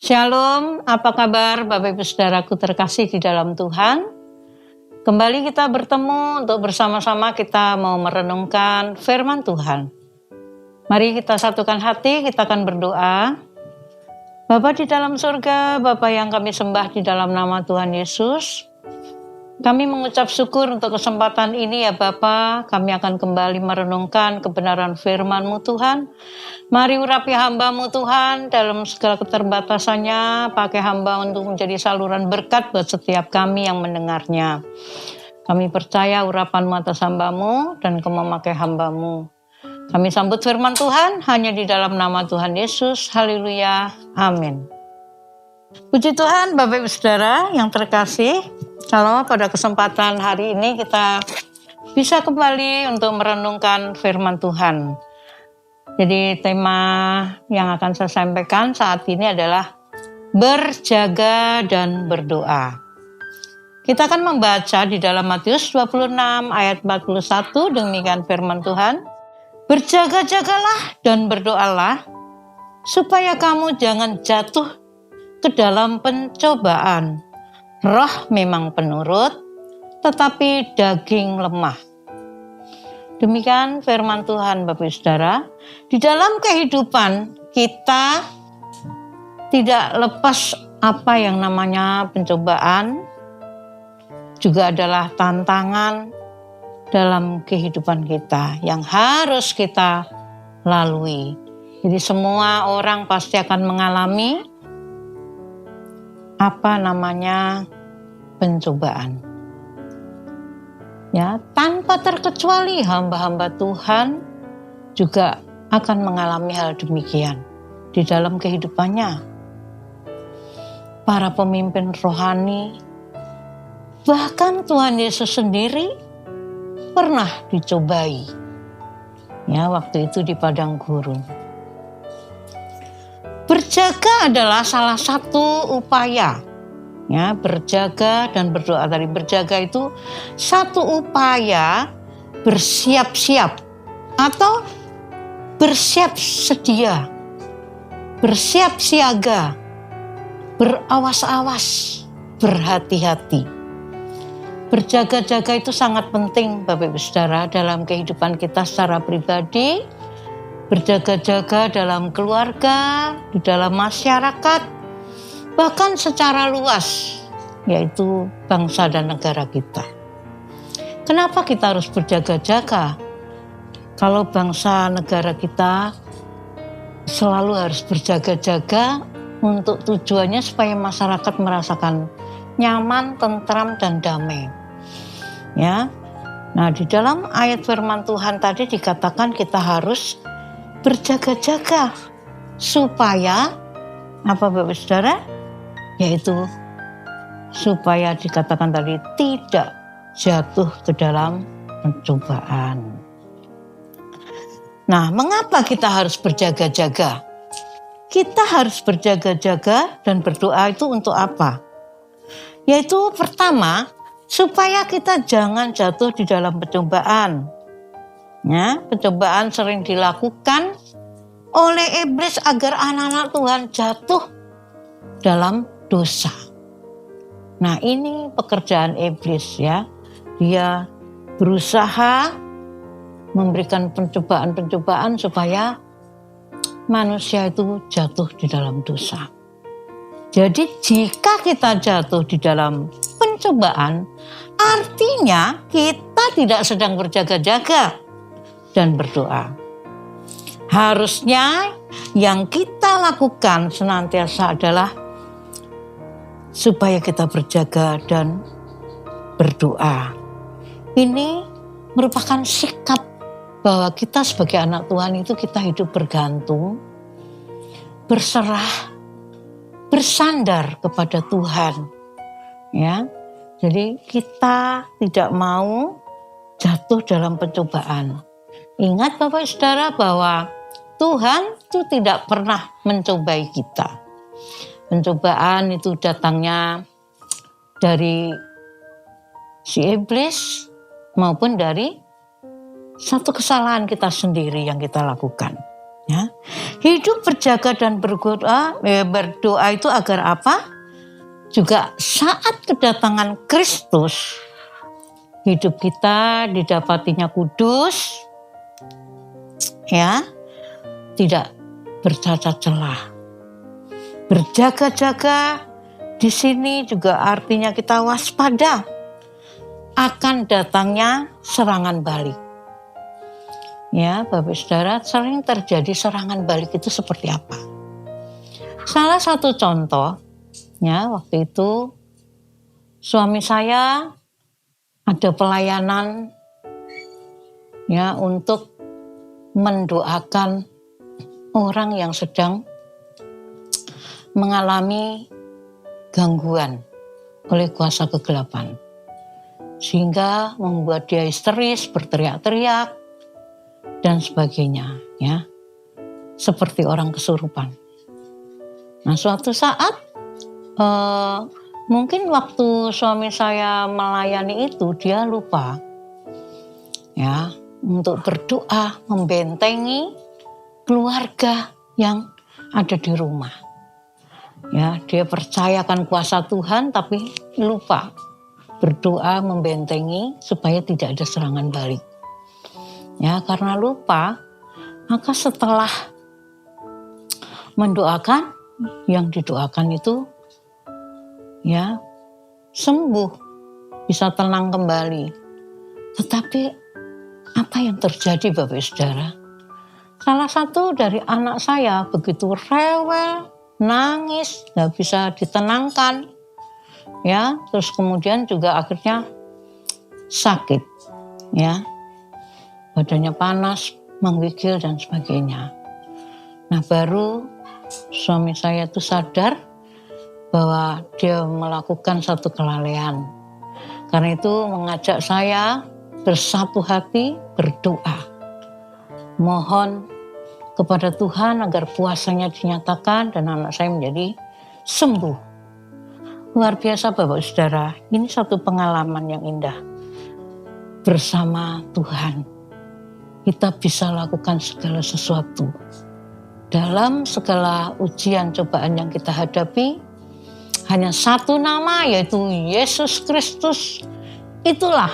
Shalom, apa kabar Bapak Ibu Saudaraku terkasih di dalam Tuhan? Kembali kita bertemu untuk bersama-sama kita mau merenungkan firman Tuhan. Mari kita satukan hati, kita akan berdoa. Bapa di dalam surga, Bapa yang kami sembah di dalam nama Tuhan Yesus, kami mengucap syukur untuk kesempatan ini ya Bapa. Kami akan kembali merenungkan kebenaran firman-Mu Tuhan. Mari urapi hamba-Mu Tuhan dalam segala keterbatasannya. Pakai hamba untuk menjadi saluran berkat buat setiap kami yang mendengarnya. Kami percaya urapan-Mu atas hamba-Mu dan Kau memakai hamba-Mu. Kami sambut firman Tuhan hanya di dalam nama Tuhan Yesus. Haleluya. Amin. Puji Tuhan Bapak Ibu Saudara yang terkasih. Kalau pada kesempatan hari ini kita bisa kembali untuk merenungkan firman Tuhan. Jadi tema yang akan saya sampaikan saat ini adalah berjaga dan berdoa. Kita akan membaca di dalam Matius 26 ayat 41, demikian firman Tuhan. Berjaga-jagalah dan berdoalah supaya kamu jangan jatuh ke dalam pencobaan. Roh memang penurut, tetapi daging lemah. Demikian firman Tuhan Bapak Ibu Saudara. Di dalam kehidupan kita tidak lepas apa yang namanya pencobaan, juga adalah tantangan dalam kehidupan kita yang harus kita lalui. Jadi semua orang pasti akan mengalami apa namanya pencobaan. Ya, tanpa terkecuali hamba-hamba Tuhan juga akan mengalami hal demikian di dalam kehidupannya. Para pemimpin rohani, bahkan Tuhan Yesus sendiri pernah dicobai. Ya, waktu itu di padang gurun. Berjaga adalah salah satu upaya. Ya, berjaga dan berdoa. Tadi berjaga itu satu upaya bersiap-siap atau bersiap sedia, bersiap siaga, berawas-awas, berhati-hati. Berjaga-jaga itu sangat penting Bapak Ibu Saudara dalam kehidupan kita secara pribadi, berjaga-jaga dalam keluarga, di dalam masyarakat, bahkan secara luas, yaitu bangsa dan negara kita. Kenapa kita harus berjaga-jaga? Kalau bangsa negara kita selalu harus berjaga-jaga untuk tujuannya supaya masyarakat merasakan nyaman, tentram, dan damai. Ya, nah di dalam ayat firman Tuhan tadi dikatakan kita harus berjaga-jaga supaya apa Bapak Saudara? Yaitu supaya dikatakan tadi tidak jatuh ke dalam pencobaan. Nah, mengapa kita harus berjaga-jaga? Kita harus berjaga-jaga dan berdoa itu untuk apa? Yaitu pertama, supaya kita jangan jatuh di dalam pencobaan. Ya, pencobaan sering dilakukan oleh iblis agar anak-anak Tuhan jatuh dalam dosa. Nah, ini pekerjaan iblis ya. Dia berusaha memberikan pencobaan-pencobaan supaya manusia itu jatuh di dalam dosa. Jadi jika kita jatuh di dalam pencobaan, artinya kita tidak sedang berjaga-jaga dan berdoa. Harusnya yang kita lakukan senantiasa adalah supaya kita berjaga dan berdoa. Ini merupakan sikap bahwa kita sebagai anak Tuhan itu kita hidup bergantung, berserah, bersandar kepada Tuhan. Ya, jadi kita tidak mau jatuh dalam pencobaan. Ingat Bapak Saudara bahwa Tuhan itu tidak pernah mencobai kita. Pencobaan itu datangnya dari si iblis maupun dari satu kesalahan kita sendiri yang kita lakukan. Ya. Hidup berjaga dan berdoa itu agar apa? Juga saat kedatangan Kristus, hidup kita didapatinya kudus, ya, tidak bercacat celah. Berjaga-jaga di sini juga artinya kita waspada akan datangnya serangan balik. Ya, Bapak Saudara, sering terjadi serangan balik itu seperti apa? Salah satu contoh, ya, waktu itu suami saya ada pelayanan, ya, untuk mendoakan orang yang sedang mengalami gangguan oleh kuasa kegelapan, sehingga membuat dia histeris, berteriak-teriak dan sebagainya, ya, seperti orang kesurupan. Nah, suatu saat mungkin waktu suami saya melayani itu dia lupa, ya, untuk berdoa membentengi keluarga yang ada di rumah. Ya, dia percayakan kuasa Tuhan tapi lupa berdoa membentengi supaya tidak ada serangan balik. Ya, karena lupa, maka setelah mendoakan, yang didoakan itu, ya, sembuh, bisa tenang kembali. Tetapi apa yang terjadi, Bapak Saudara? Salah satu dari anak saya begitu rewel, nangis, nggak bisa ditenangkan, ya, terus kemudian juga akhirnya sakit, ya. Badannya panas, menggigil dan sebagainya. Nah, baru suami saya itu sadar bahwa dia melakukan satu kelalaian. Karena itu mengajak saya bersatu hati berdoa. Mohon kepada Tuhan agar puasanya dinyatakan dan anak saya menjadi sembuh. Luar biasa Bapak Saudara, ini satu pengalaman yang indah. Bersama Tuhan kita bisa lakukan segala sesuatu. Dalam segala ujian cobaan yang kita hadapi, hanya satu nama, yaitu Yesus Kristus. Itulah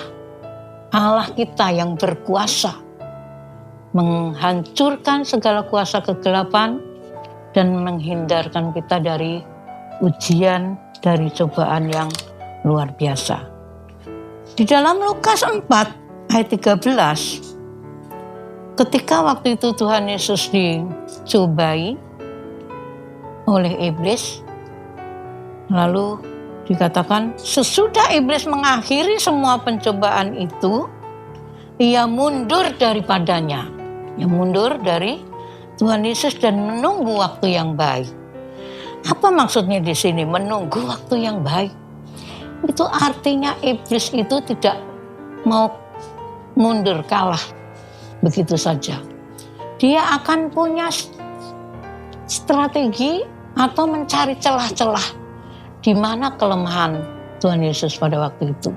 Allah kita yang berkuasa menghancurkan segala kuasa kegelapan dan menghindarkan kita dari ujian, dari cobaan yang luar biasa. Di dalam Lukas 4 ayat 13, ketika waktu itu Tuhan Yesus dicobai oleh iblis, lalu dikatakan sesudah iblis mengakhiri semua pencobaan itu, ia mundur daripadanya. Ia mundur dari Tuhan Yesus dan menunggu waktu yang baik. Apa maksudnya di sini menunggu waktu yang baik? Itu artinya iblis itu tidak mau mundur, kalah begitu saja. Dia akan punya strategi atau mencari celah-celah di mana kelemahan Tuhan Yesus pada waktu itu.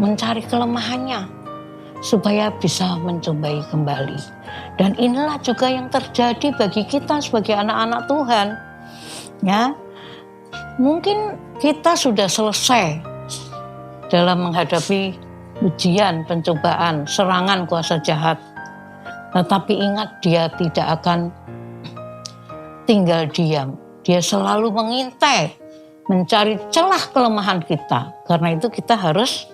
Mencari kelemahannya supaya bisa mencobai kembali. Dan inilah juga yang terjadi bagi kita sebagai anak-anak Tuhan. Ya, mungkin kita sudah selesai dalam menghadapi ujian, pencobaan, serangan kuasa jahat. Tetapi ingat, dia tidak akan tinggal diam. Dia selalu mengintai, mencari celah kelemahan kita. Karena itu kita harus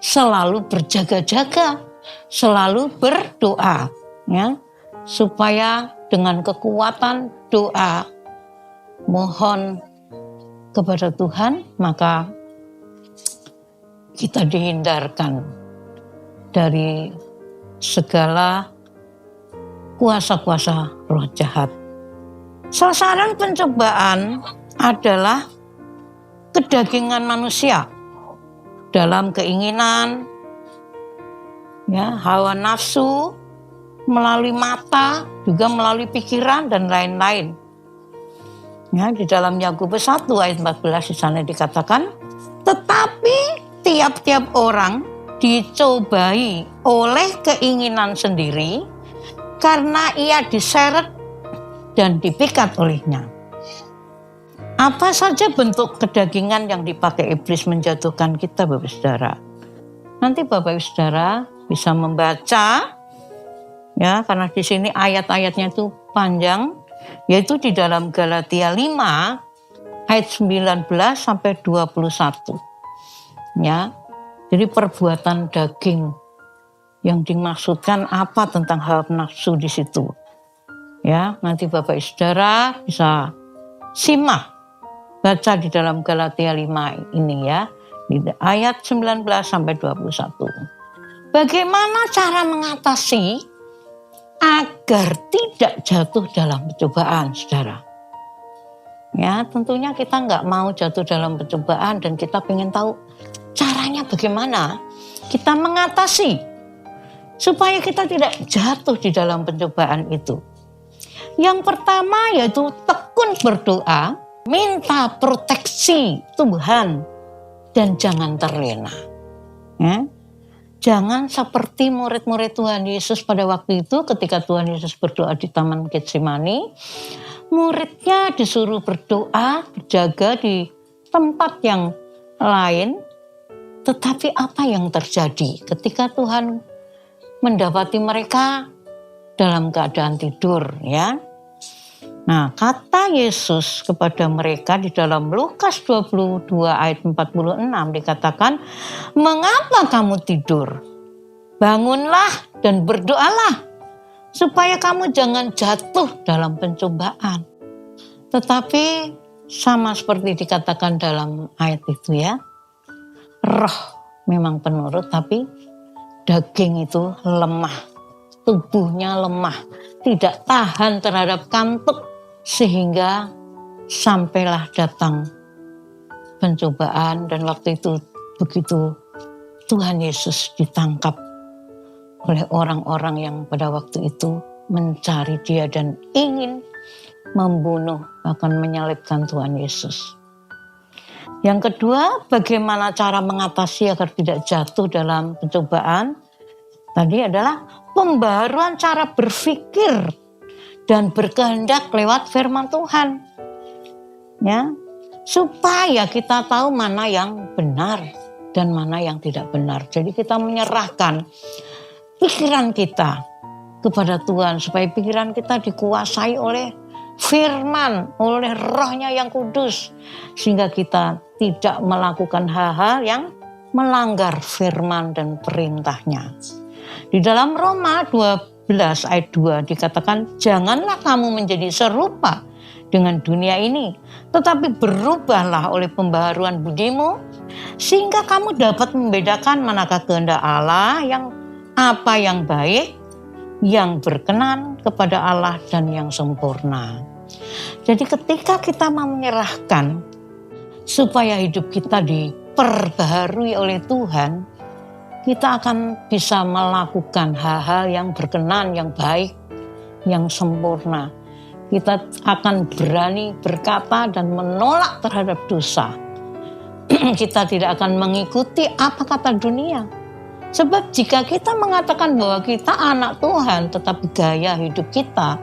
selalu berjaga-jaga, selalu berdoa, ya, supaya dengan kekuatan doa mohon kepada Tuhan, maka kita dihindarkan dari segala kuasa-kuasa roh jahat. Sasaran pencobaan adalah kedagingan manusia dalam keinginan, ya, hawa nafsu, melalui mata, juga melalui pikiran dan lain-lain. Ya, di dalam Yakobus 1 ayat 14 di sana dikatakan, tetapi tiap-tiap orang dicobai oleh keinginan sendiri karena ia diseret dan dipikat olehnya. Apa saja bentuk kedagingan yang dipakai iblis menjatuhkan kita, Bapak Saudara? Nanti Bapak Saudara bisa membaca, ya, karena di sini ayat-ayatnya itu panjang, yaitu di dalam Galatia 5 ayat 19 sampai 21. Ya. Jadi perbuatan daging yang dimaksudkan apa tentang hawa nafsu di situ. Ya, nanti Bapak Saudara bisa simak, baca di dalam Galatia 5 ini ya, di ayat 19 sampai 21. Bagaimana cara mengatasi agar tidak jatuh dalam pencobaan, Saudara? Ya, tentunya kita nggak mau jatuh dalam pencobaan dan kita pengen tahu caranya bagaimana kita mengatasi supaya kita tidak jatuh di dalam pencobaan itu. Yang pertama yaitu tekun berdoa, minta proteksi Tuhan dan jangan terlena. Ya. Jangan seperti murid-murid Tuhan Yesus pada waktu itu ketika Tuhan Yesus berdoa di Taman Getsemani. Muridnya disuruh berdoa, berjaga di tempat yang lain. Tetapi apa yang terjadi ketika Tuhan mendapati mereka dalam keadaan tidur, ya? Nah, kata Yesus kepada mereka di dalam Lukas 22 ayat 46 dikatakan, "Mengapa kamu tidur? Bangunlah dan berdoalah supaya kamu jangan jatuh dalam pencobaan." Tetapi sama seperti dikatakan dalam ayat itu ya, roh memang penurut tapi daging itu lemah, tubuhnya lemah, tidak tahan terhadap kantuk sehingga sampailah datang pencobaan dan waktu itu begitu Tuhan Yesus ditangkap oleh orang-orang yang pada waktu itu mencari dia dan ingin membunuh bahkan menyalibkan Tuhan Yesus. Yang kedua, bagaimana cara mengatasi agar tidak jatuh dalam pencobaan? Tadi adalah pembaruan cara berpikir dan berkehendak lewat firman Tuhan. Ya, supaya kita tahu mana yang benar dan mana yang tidak benar. Jadi kita menyerahkan pikiran kita kepada Tuhan supaya pikiran kita dikuasai oleh firman, oleh rohnya yang kudus. Sehingga kita tidak melakukan hal-hal yang melanggar firman dan perintahnya. Di dalam Roma 12 ayat 2 dikatakan, "Janganlah kamu menjadi serupa dengan dunia ini, tetapi berubahlah oleh pembaharuan budimu, sehingga kamu dapat membedakan manakah kehendak Allah apa yang baik, yang berkenan kepada Allah dan yang sempurna." Jadi ketika kita mau menyerahkan supaya hidup kita diperbaharui oleh Tuhan, kita akan bisa melakukan hal-hal yang berkenan, yang baik, yang sempurna. Kita akan berani berkata dan menolak terhadap dosa. Kita tidak akan mengikuti apa kata dunia. Sebab jika kita mengatakan bahwa kita anak Tuhan, tetapi gaya hidup kita,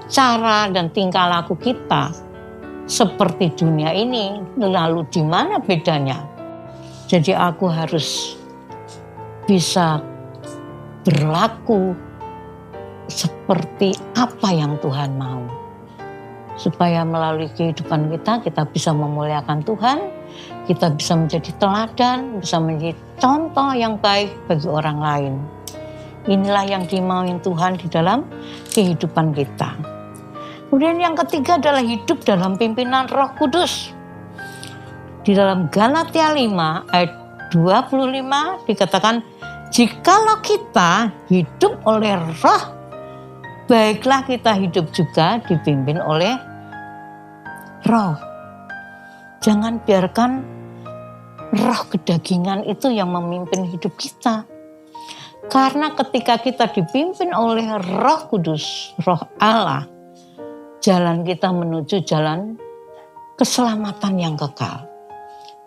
cara dan tingkah laku kita seperti dunia ini, lalu di mana bedanya? Jadi aku harus bisa berlaku seperti apa yang Tuhan mau. Supaya melalui kehidupan kita bisa memuliakan Tuhan, kita bisa menjadi teladan, bisa menjadi contoh yang baik bagi orang lain. Inilah yang dimauin Tuhan di dalam kehidupan kita. Kemudian yang ketiga adalah hidup dalam pimpinan Roh Kudus. Di dalam Galatia 5 ayat 25 dikatakan, "Jikalau kita hidup oleh Roh, baiklah kita hidup juga dipimpin oleh Roh." Jangan biarkan roh kedagingan itu yang memimpin hidup kita. Karena ketika kita dipimpin oleh Roh Kudus, Roh Allah, jalan kita menuju jalan keselamatan yang kekal.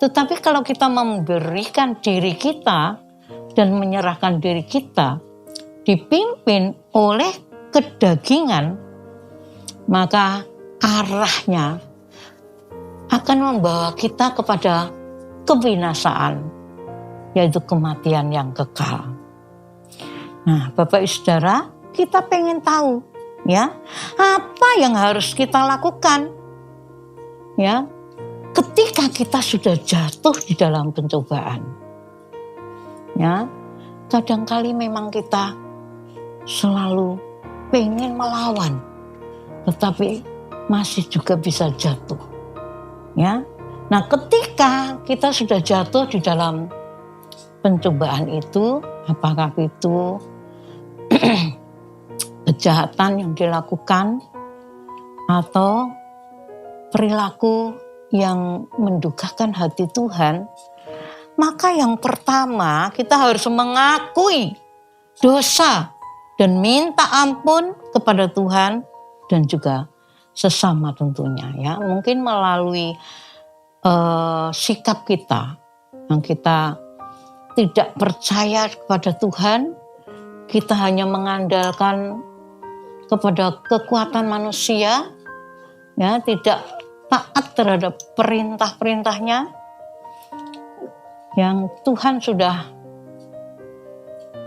Tetapi kalau kita memberikan diri kita dan menyerahkan diri kita dipimpin oleh kedagingan, maka arahnya akan membawa kita kepada kebinasaan, yaitu kematian yang kekal. Nah, Bapak Ibu Saudara, kita pengen tahu ya, apa yang harus kita lakukan ya ketika kita sudah jatuh di dalam pencobaan. Ya, kadangkali memang kita selalu pengen melawan, tetapi masih juga bisa jatuh. Ya, nah ketika kita sudah jatuh di dalam pencobaan itu, apakah itu kejahatan yang dilakukan atau perilaku yang mendukakan hati Tuhan, maka yang pertama kita harus mengakui dosa dan minta ampun kepada Tuhan dan juga sesama tentunya ya. Mungkin melalui sikap kita yang kita tidak percaya kepada Tuhan, kita hanya mengandalkan kepada kekuatan manusia, ya, tidak taat terhadap perintah-perintahnya yang Tuhan sudah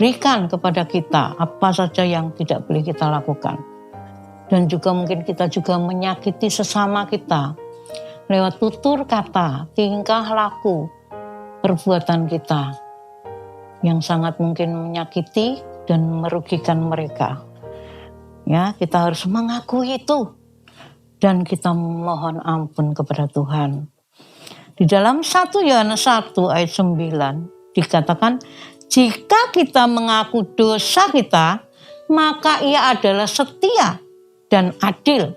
berikan kepada kita, apa saja yang tidak boleh kita lakukan. Dan juga mungkin kita juga menyakiti sesama kita lewat tutur kata, tingkah laku, perbuatan kita yang sangat mungkin menyakiti dan merugikan mereka. Ya, kita harus mengakui itu dan kita mohon ampun kepada Tuhan. Di dalam 1 Yohanes 1 ayat 9 dikatakan, jika kita mengaku dosa kita, maka Ia adalah setia dan adil,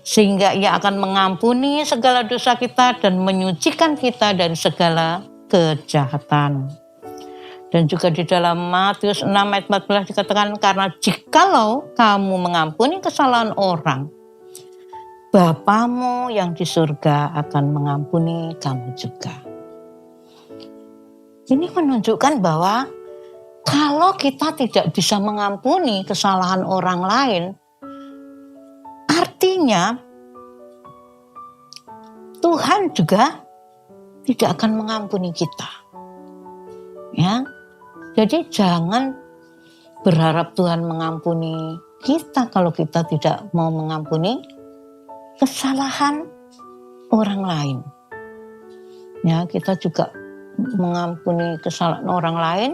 sehingga Ia akan mengampuni segala dosa kita dan menyucikan kita dari segala kejahatan. Dan juga di dalam Matius 6 ayat 14 dikatakan, karena jikalau kamu mengampuni kesalahan orang, Bapamu yang di surga akan mengampuni kamu juga. Ini menunjukkan bahwa kalau kita tidak bisa mengampuni kesalahan orang lain, artinya Tuhan juga tidak akan mengampuni kita. Ya. Jadi jangan berharap Tuhan mengampuni kita kalau kita tidak mau mengampuni kesalahan orang lain. Ya, kita juga mengampuni kesalahan orang lain,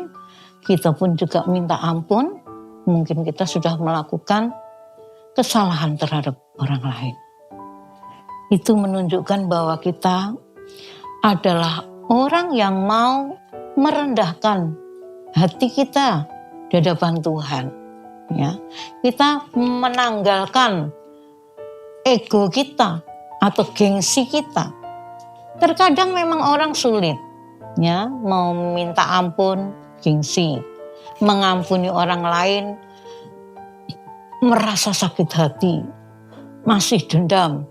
kita pun juga minta ampun. Mungkin kita sudah melakukan kesalahan terhadap orang lain. Itu menunjukkan bahwa kita adalah orang yang mau merendahkan hati kita di hadapan Tuhan. Ya, kita menanggalkan ego kita atau gengsi kita. Terkadang memang orang sulit, ya, mau minta ampun, gengsi, mengampuni orang lain, merasa sakit hati, masih dendam.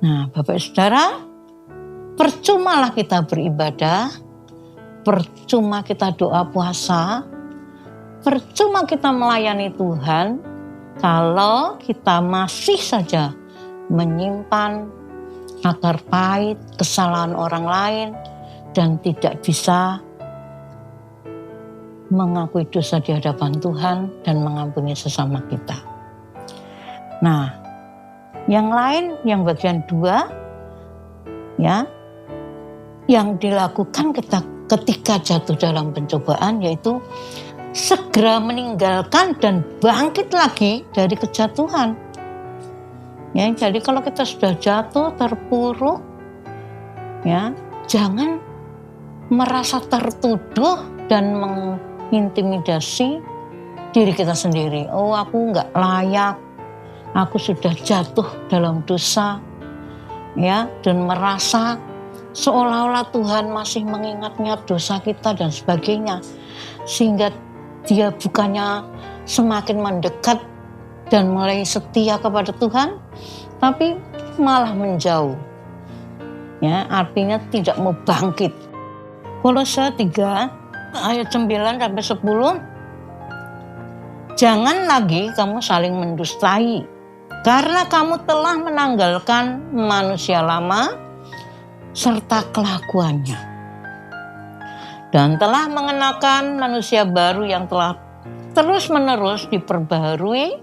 Nah, Bapak Saudara, percumalah kita beribadah, percuma kita doa puasa, percuma kita melayani Tuhan, kalau kita masih saja menyimpan akar pahit kesalahan orang lain dan tidak bisa mengakui dosa di hadapan Tuhan dan mengampuni sesama kita. Nah, yang lain, yang bagian 2, ya, yang dilakukan ketika jatuh dalam pencobaan yaitu segera meninggalkan dan bangkit lagi dari kejatuhan. Ya, jadi kalau kita sudah jatuh, terpuruk, ya, jangan merasa tertuduh dan mengintimidasi diri kita sendiri. Oh, aku nggak layak, aku sudah jatuh dalam dosa, ya, dan merasa seolah-olah Tuhan masih mengingatnya dosa kita dan sebagainya. Sehingga dia bukannya semakin mendekat dan mulai setia kepada Tuhan, tapi malah menjauh. Ya, artinya tidak mau bangkit. Kolose 3 ayat 9 sampai 10. Jangan lagi kamu saling mendustai Karena kamu telah menanggalkan manusia lama serta kelakuannya, dan telah mengenakan manusia baru yang telah terus-menerus diperbaharui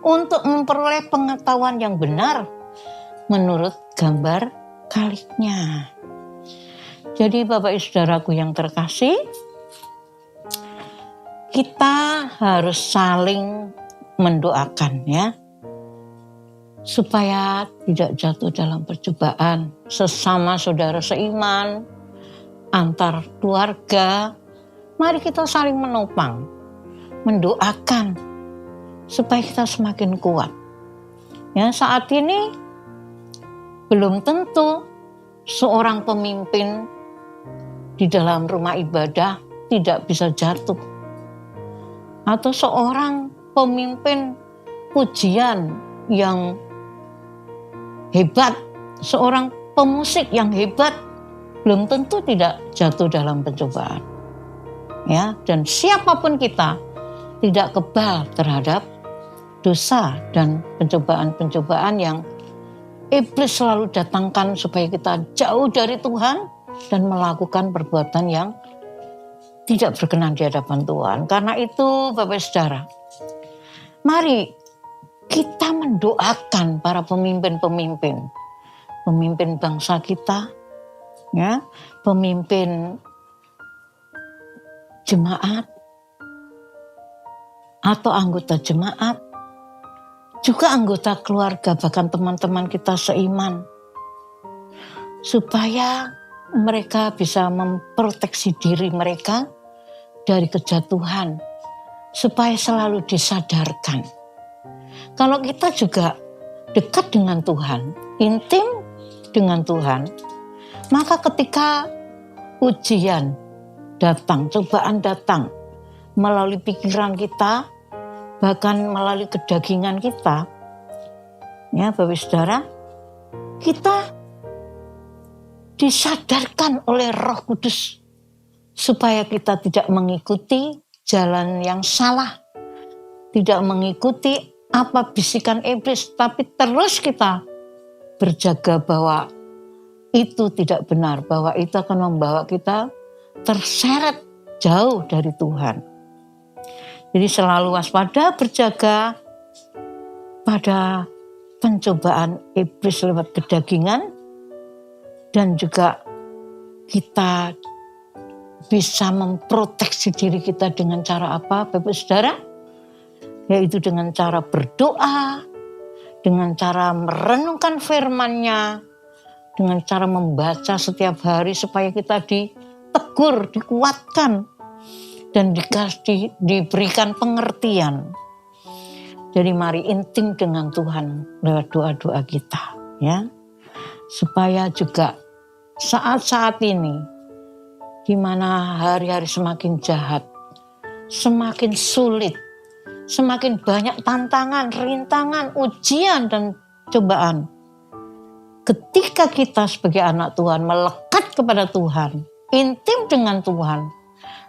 untuk memperoleh pengetahuan yang benar menurut gambar Khalqnya. Jadi Bapak Ibu Saudaraku yang terkasih, kita harus saling mendoakan ya, supaya tidak jatuh dalam percobaan. Sesama saudara seiman, antar keluarga, mari kita saling menopang, mendoakan supaya kita semakin kuat. Ya, saat ini belum tentu seorang pemimpin di dalam rumah ibadah tidak bisa jatuh, atau seorang pemimpin pujian yang hebat, seorang pemusik yang hebat belum tentu tidak jatuh dalam pencobaan. Ya, dan siapapun kita tidak kebal terhadap dosa dan pencobaan-pencobaan yang iblis selalu datangkan supaya kita jauh dari Tuhan dan melakukan perbuatan yang tidak berkenan di hadapan Tuhan. Karena itu Bapak Saudara, mari kita mendoakan para pemimpin bangsa kita, ya, pemimpin jemaat atau anggota jemaat, juga anggota keluarga, bahkan teman-teman kita seiman, supaya mereka bisa memproteksi diri mereka dari kejatuhan, supaya selalu disadarkan. Kalau kita juga dekat dengan Tuhan, intim dengan Tuhan, maka ketika ujian datang, cobaan datang melalui pikiran kita, bahkan melalui kedagingan kita, ya Bapak Saudara, kita disadarkan oleh Roh Kudus supaya kita tidak mengikuti jalan yang salah, tidak mengikuti apa bisikan iblis, tapi terus kita berjaga bahwa itu tidak benar, bahwa itu akan membawa kita terseret jauh dari Tuhan. Jadi selalu waspada, berjaga pada pencobaan iblis lewat kedagingan, dan juga kita bisa memproteksi diri kita dengan cara apa, Bapak Saudara? Yaitu dengan cara berdoa, dengan cara merenungkan firman-Nya, dengan cara membaca setiap hari supaya kita ditegur, dikuatkan, dan diberikan pengertian. Jadi mari intim dengan Tuhan lewat doa-doa kita, ya, supaya juga saat-saat ini, di mana hari-hari semakin jahat, semakin sulit, semakin banyak tantangan, rintangan, ujian, dan cobaan. Ketika kita sebagai anak Tuhan melekat kepada Tuhan, intim dengan Tuhan,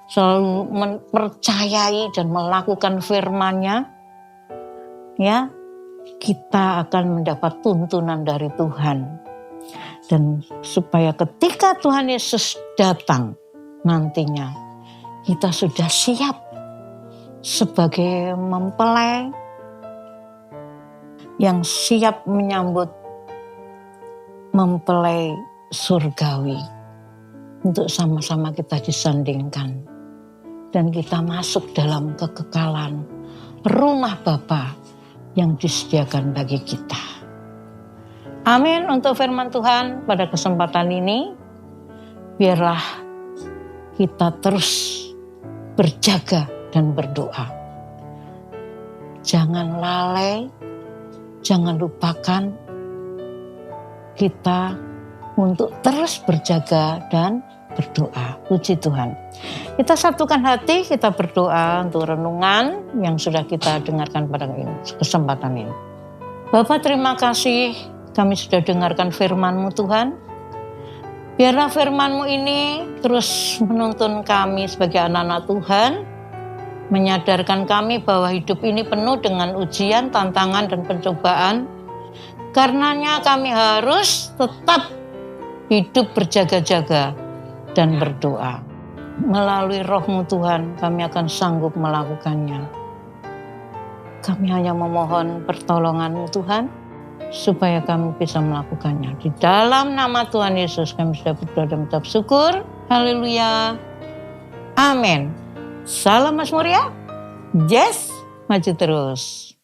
selalu mempercayai dan melakukan firman-Nya, ya, kita akan mendapat tuntunan dari Tuhan. Dan supaya ketika Tuhan Yesus datang nantinya, kita sudah siap sebagai mempelai yang siap menyambut mempelai surgawi, untuk sama-sama kita disandingkan dan kita masuk dalam kekekalan rumah Bapa yang disediakan bagi kita. Amin. Untuk firman Tuhan pada kesempatan ini, biarlah kita terus berjaga dan berdoa. Jangan lalai, jangan lupakan kita untuk terus berjaga dan berdoa. Puji Tuhan. Kita satukan hati, kita berdoa untuk renungan yang sudah kita dengarkan pada kesempatan ini. Bapa, terima kasih kami sudah dengarkan firman-Mu Tuhan. Biarlah firman-Mu ini terus menuntun kami sebagai anak-anak Tuhan menyadarkan kami bahwa hidup ini penuh dengan ujian, tantangan, dan pencobaan. Karenanya kami harus tetap hidup berjaga-jaga dan berdoa. Melalui Roh-Mu Tuhan, kami akan sanggup melakukannya. Kami hanya memohon pertolongan-Mu Tuhan, supaya kami bisa melakukannya. Di dalam nama Tuhan Yesus kami sudah berdoa dan mengucap syukur. Haleluya. Amin. Salam Mazmur ya. Yes, maju terus.